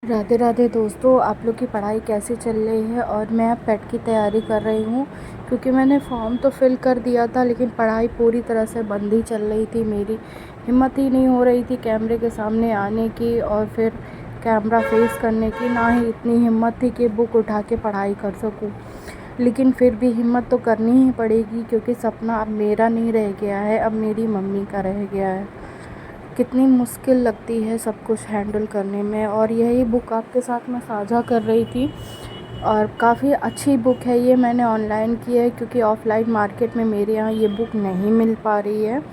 राधे राधे दोस्तों, आप लोग की पढ़ाई कैसी चल रही है। और मैं अब पेट की तैयारी कर रही हूँ क्योंकि मैंने फॉर्म तो फिल कर दिया था, लेकिन पढ़ाई पूरी तरह से बंद ही चल रही थी। मेरी हिम्मत ही नहीं हो रही थी कैमरे के सामने आने की और फिर कैमरा फेस करने की। ना ही इतनी हिम्मत थी कि बुक उठा के पढ़ाई कर सकूँ, लेकिन फिर भी हिम्मत तो करनी ही पड़ेगी क्योंकि सपना अब मेरा नहीं रह गया है, अब मेरी मम्मी का रह गया है। कितनी मुश्किल लगती है सब कुछ हैंडल करने में, और यही बुक आपके साथ मैं साझा कर रही थी। और काफ़ी अच्छी बुक है ये, मैंने ऑनलाइन की है क्योंकि ऑफ़लाइन मार्केट में मेरे यहाँ ये बुक नहीं मिल पा रही है।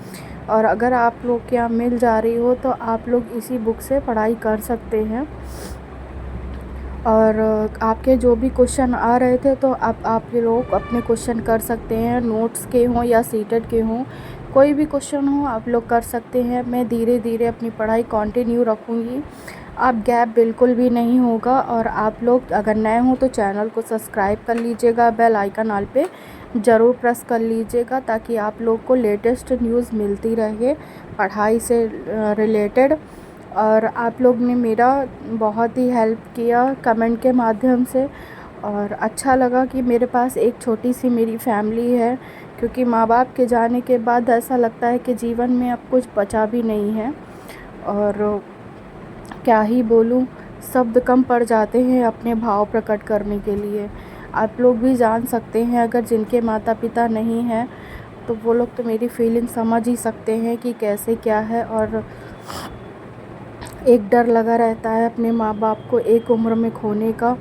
और अगर आप लोग के यहाँ मिल जा रही हो तो आप लोग इसी बुक से पढ़ाई कर सकते हैं। और आपके जो भी क्वेश्चन आ रहे थे तो आप ये लोग अपने क्वेश्चन कर सकते हैं, नोट्स के हों या सीटेड के हों, कोई भी क्वेश्चन हो आप लोग कर सकते हैं। मैं धीरे धीरे अपनी पढ़ाई कंटिन्यू रखूँगी, अब गैप बिल्कुल भी नहीं होगा। और आप लोग अगर नए हो तो चैनल को सब्सक्राइब कर लीजिएगा, बेल आइकन ऑल पे ज़रूर प्रेस कर लीजिएगा ताकि आप लोग को लेटेस्ट न्यूज़ मिलती रहे पढ़ाई से रिलेटेड। और आप लोग ने मेरा बहुत ही हेल्प किया कमेंट के माध्यम से, और अच्छा लगा कि मेरे पास एक छोटी सी मेरी फैमिली है, क्योंकि माँ बाप के जाने के बाद ऐसा लगता है कि जीवन में अब कुछ बचा भी नहीं है। और क्या ही बोलूँ, शब्द कम पड़ जाते हैं अपने भाव प्रकट करने के लिए। आप लोग भी जान सकते हैं, अगर जिनके माता पिता नहीं हैं तो वो लोग तो मेरी फीलिंग समझ ही सकते हैं कि कैसे क्या है। और एक डर लगा रहता है अपने माँ बाप को एक उम्र में खोने का,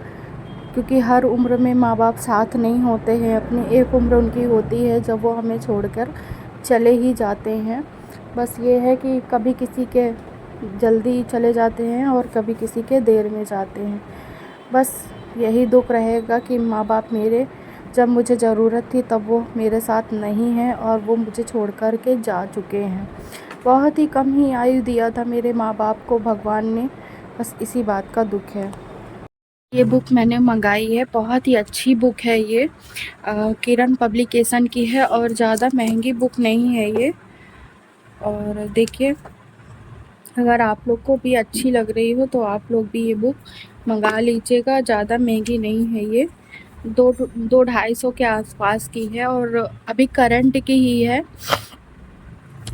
क्योंकि हर उम्र में माँ बाप साथ नहीं होते हैं। अपनी एक उम्र उनकी होती है जब वो हमें छोड़कर चले ही जाते हैं। बस ये है कि कभी किसी के जल्दी चले जाते हैं और कभी किसी के देर में जाते हैं। बस यही दुख रहेगा कि माँ बाप मेरे जब मुझे ज़रूरत थी तब वो मेरे साथ नहीं हैं और वो मुझे छोड़ कर के जा चुके हैं। बहुत ही कम ही आयु दिया था मेरे माँ बाप को भगवान ने, बस इसी बात का दुख है। ये बुक मैंने मंगाई है, बहुत ही अच्छी बुक है ये, किरण पब्लिकेशन की है और ज़्यादा महंगी बुक नहीं है ये। और देखिए, अगर आप लोग को भी अच्छी लग रही हो तो आप लोग भी ये बुक मंगा लीजिएगा। ज़्यादा महंगी नहीं है ये, दो 250 के आसपास की है और अभी करंट की ही है।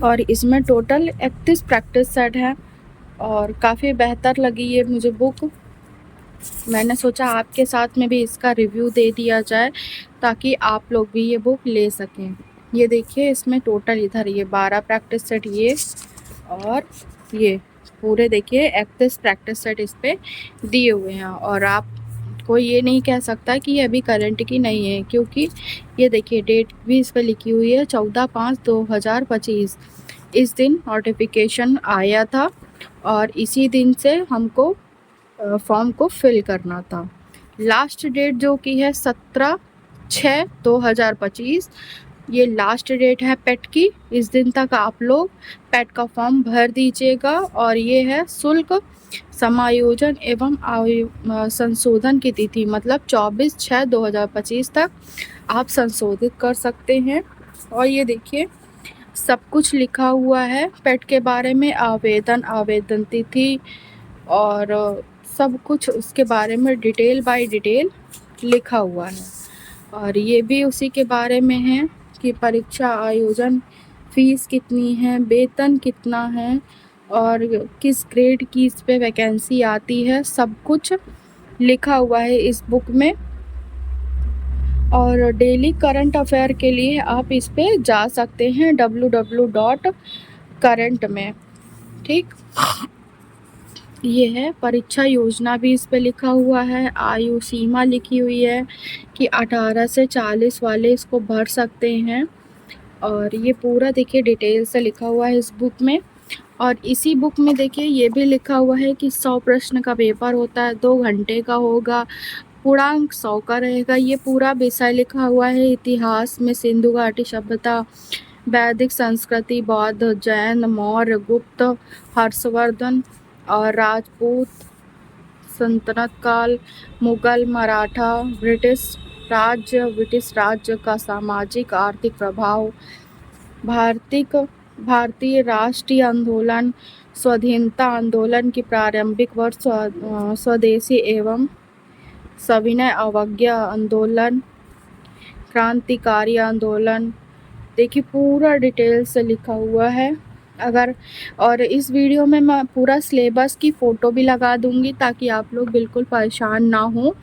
और इसमें टोटल 31 प्रैक्टिस सेट है और काफ़ी बेहतर लगी ये मुझे बुक। मैंने सोचा आपके साथ में भी इसका रिव्यू दे दिया जाए ताकि आप लोग भी ये बुक ले सकें। ये देखिए, इसमें टोटल इधर ये 12 प्रैक्टिस सेट ये, और ये पूरे देखिए 31 प्रैक्टिस सेट इस पे दिए हुए हैं। और आप कोई ये नहीं कह सकता कि ये अभी करंट की नहीं है, क्योंकि ये देखिए डेट भी इस पर लिखी हुई है 14/5/2025। इस दिन नोटिफिकेशन आया था और इसी दिन से हमको फॉर्म को फिल करना था। लास्ट डेट जो कि है 17/6/2025, ये लास्ट डेट है पेट की। इस दिन तक आप लोग पेट का फॉर्म भर दीजिएगा। और ये है शुल्क समायोजन एवं संशोधन की तिथि, मतलब 24/6/2025 तक आप संशोधित कर सकते हैं। और ये देखिए, सब कुछ लिखा हुआ है पेट के बारे में, आवेदन तिथि और सब कुछ उसके बारे में डिटेल बाय डिटेल लिखा हुआ है। और ये भी उसी के बारे में है कि परीक्षा आयोजन फीस कितनी है, वेतन कितना है और किस ग्रेड की इस पे वैकेंसी आती है, सब कुछ लिखा हुआ है इस बुक में। और डेली करंट अफेयर के लिए आप इस पे जा सकते हैं www.current में। ठीक, ये है परीक्षा योजना भी इस पे लिखा हुआ है, आयु सीमा लिखी हुई है कि 18 से 40 वाले इसको भर सकते हैं। और ये पूरा देखिए डिटेल से लिखा हुआ है इस बुक में। और इसी बुक में देखिए ये भी लिखा हुआ है कि 100 प्रश्न का पेपर होता है, 2 घंटे का होगा, पूर्णांक 100 का रहेगा। ये पूरा विषय लिखा हुआ है। इतिहास में सिंधु घाटी सभ्यता, वैदिक संस्कृति, बौद्ध, जैन, मौर्य, गुप्त, हर्षवर्धन और राजपूत सल्तनत काल, मुगल, मराठा, ब्रिटिश राज्य का सामाजिक आर्थिक प्रभाव, भारतीय राष्ट्रीय आंदोलन, स्वाधीनता आंदोलन की प्रारंभिक वर्ष, स्वदेशी एवं सविनय अवज्ञा आंदोलन, क्रांतिकारी आंदोलन। देखिए पूरा डिटेल से लिखा हुआ है। अगर और इस वीडियो में मैं पूरा सिलेबस की फ़ोटो भी लगा दूंगी ताकि आप लोग बिल्कुल परेशान ना हो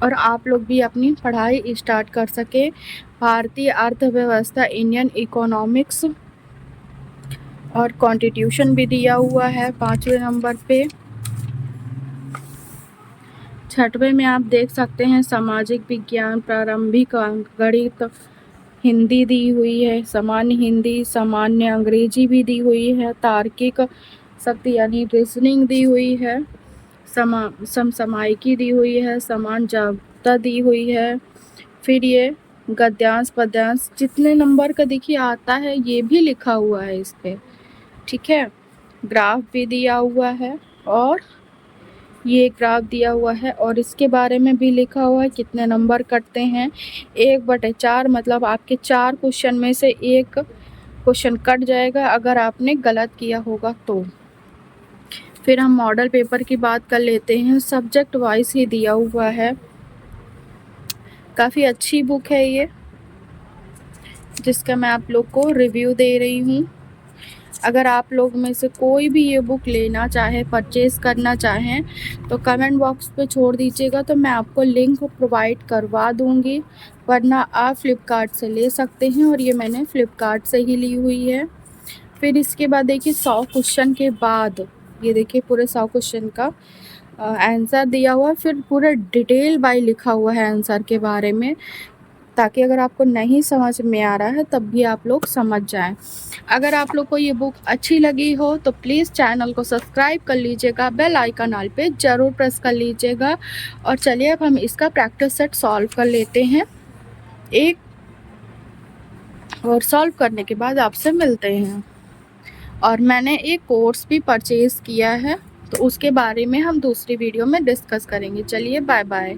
और आप लोग भी अपनी पढ़ाई स्टार्ट कर सकें। भारतीय अर्थव्यवस्था, इंडियन इकोनॉमिक्स और कॉन्स्टिट्यूशन भी दिया हुआ है 5वें नंबर पे। 6वें में आप देख सकते हैं सामाजिक विज्ञान, प्रारंभिक गणित, हिंदी दी हुई है, सामान्य हिंदी, सामान्य अंग्रेजी भी दी हुई है, तार्किक शक्ति यानी रीजनिंग दी हुई है, समसामयिकी दी हुई है, समान जागरूकता दी हुई है। फिर ये गद्यांश पद्यांश जितने नंबर का देखिए आता है ये भी लिखा हुआ है इस पे, ठीक है। ग्राफ भी दिया हुआ है और ये ग्राफ दिया हुआ है और इसके बारे में भी लिखा हुआ है कितने नंबर कटते हैं। 1/4 मतलब आपके 4 क्वेश्चन में से 1 क्वेश्चन कट जाएगा अगर आपने गलत किया होगा तो। फिर हम मॉडल पेपर की बात कर लेते हैं। सब्जेक्ट वाइज ही दिया हुआ है, काफ़ी अच्छी बुक है ये जिसका मैं आप लोग को रिव्यू दे रही हूँ। अगर आप लोग में से कोई भी ये बुक लेना चाहे, परचेज़ करना चाहें तो कमेंट बॉक्स पे छोड़ दीजिएगा, तो मैं आपको लिंक प्रोवाइड करवा दूँगी, वरना आप फ्लिपकार्ट से ले सकते हैं और ये मैंने फ्लिपकार्ट से ही ली हुई है। फिर इसके बाद देखिए 100 क्वेश्चन के बाद ये देखिए पूरे 100 क्वेश्चन का आंसर दिया हुआ है, फिर पूरा डिटेल बाय लिखा हुआ है आंसर के बारे में, ताकि अगर आपको नहीं समझ में आ रहा है तब भी आप लोग समझ जाएं। अगर आप लोग को ये बुक अच्छी लगी हो तो प्लीज़ चैनल को सब्सक्राइब कर लीजिएगा, बेल आइकन ऑल पे ज़रूर प्रेस कर लीजिएगा। और चलिए अब हम इसका प्रैक्टिस सेट सॉल्व कर लेते हैं एक, और सॉल्व करने के बाद आपसे मिलते हैं। और मैंने एक कोर्स भी परचेज़ किया है तो उसके बारे में हम दूसरी वीडियो में डिस्कस करेंगे। चलिए बाय बाय।